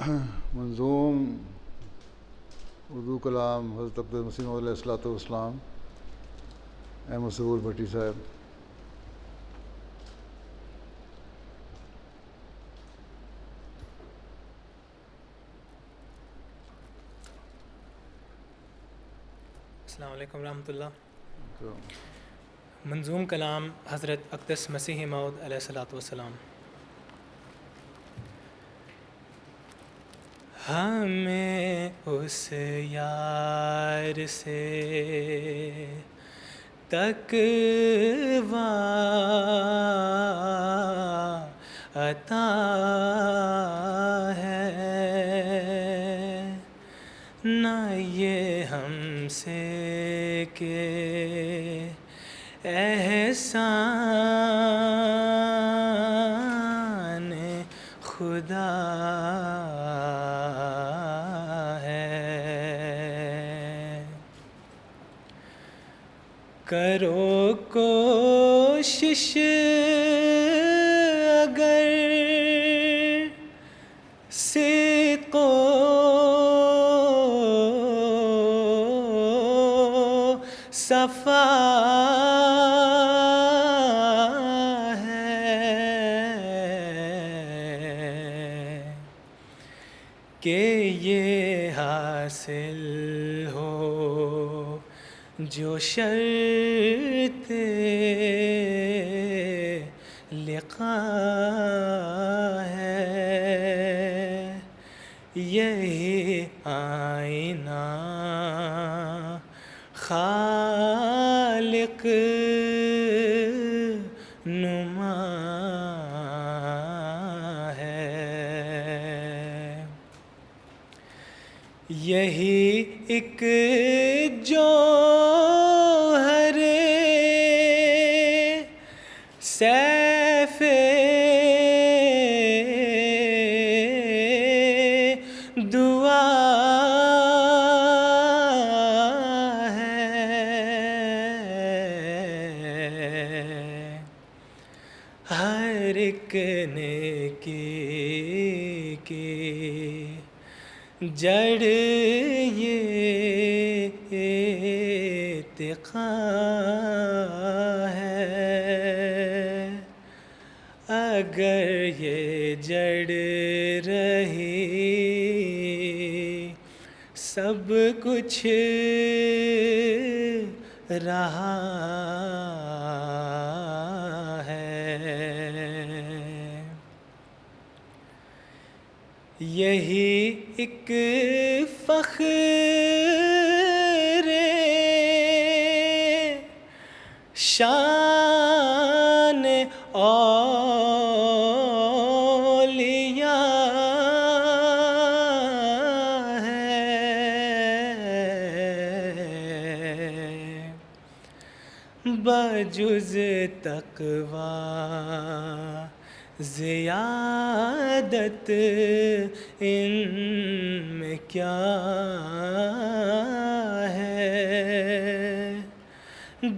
منظوم اردو کلام حضرت عبد المسیح موعود علیہ الصلوۃ والسلام، احمد ثبور بھٹی صاحب۔ السلام علیکم ورحمۃ اللہ۔ منظوم کلام حضرت اقدس مسیح موعود علیہ الصلوۃ والسلام۔ ہمیں اس یار سے تقویٰ عطا ہے، نہ یہ ہم سے کہ احسان خدا کرو کوشش اگر صدق و صفا ہے کہ یہ حاصل ہو جو شرط لقاء ہے، یہی آئینہ خالق نما ہے، یہی ایک جوہر سیف دعا ہے، ہر ایک نیکی کی جڑ یہ اتقاء ہے، اگر یہ جڑ رہی سب کچھ رہا ہے، یہی ایک فخر شان اولیاء ہے، بجز تقویٰ زیادت ان میں کیا ہے،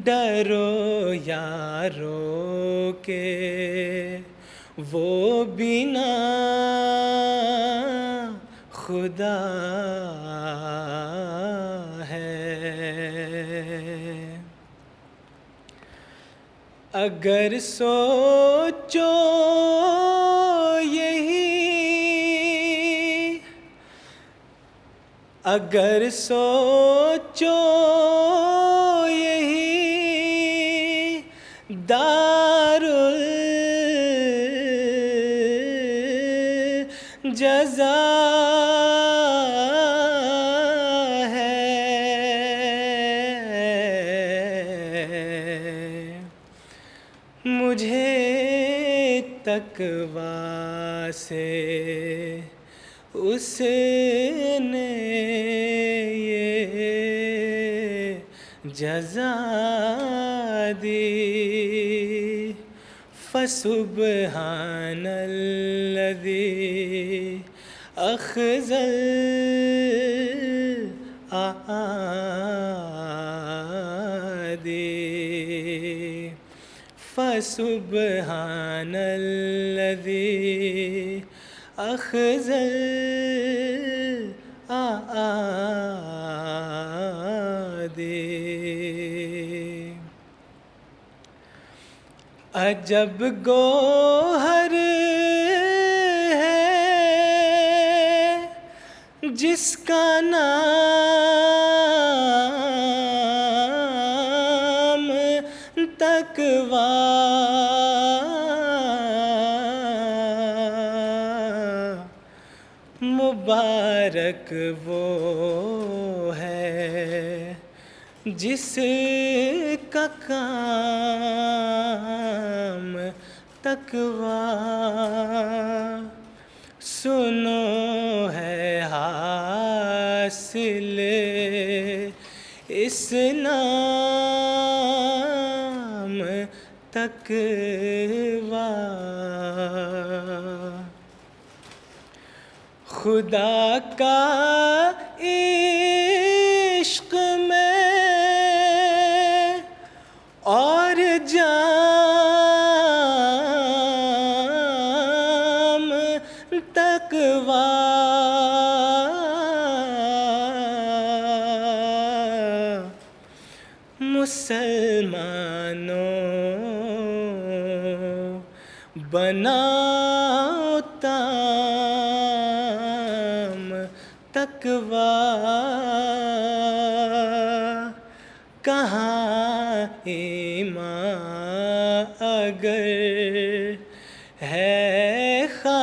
ڈرو یارو کہ وہ بنا خدا ہے، اگر سوچو یہی، اگر سوچو یہی دار الجزاء ہے، مجھے تقویٰ سے اس نے یہ جزا دی، فسبحان الذی اخذ الاعادی، فسبحان الذی أخزل آدی عجب گوہر ہے جس کا نام تقویٰ مبارک وہ ہے جس کا کام تقویٰ سنو ہے حاصل اس نام تقویٰ خدا کا عشق میں اور جام تقویٰ مسلمانوں بناؤ تام تقویٰ کہاں ایمان اگر ہے خام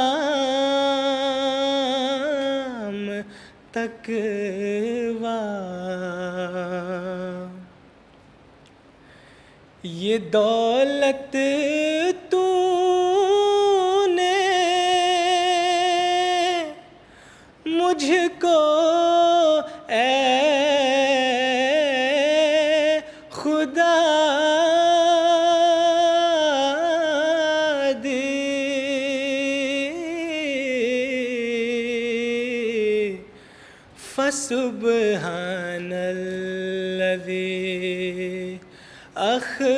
تقویٰ یہ دولت تو نے مجھ کو اے خدا دی فسبحان الذی أخزل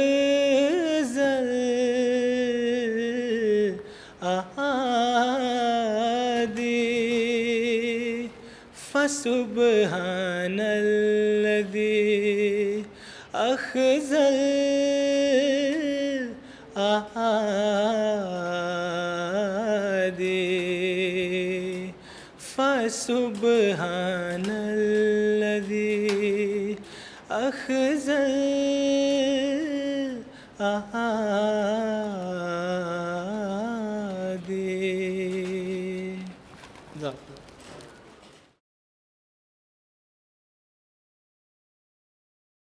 آدي فسبحان الذي أخزل آدي فسبحان الذي أخزل آدی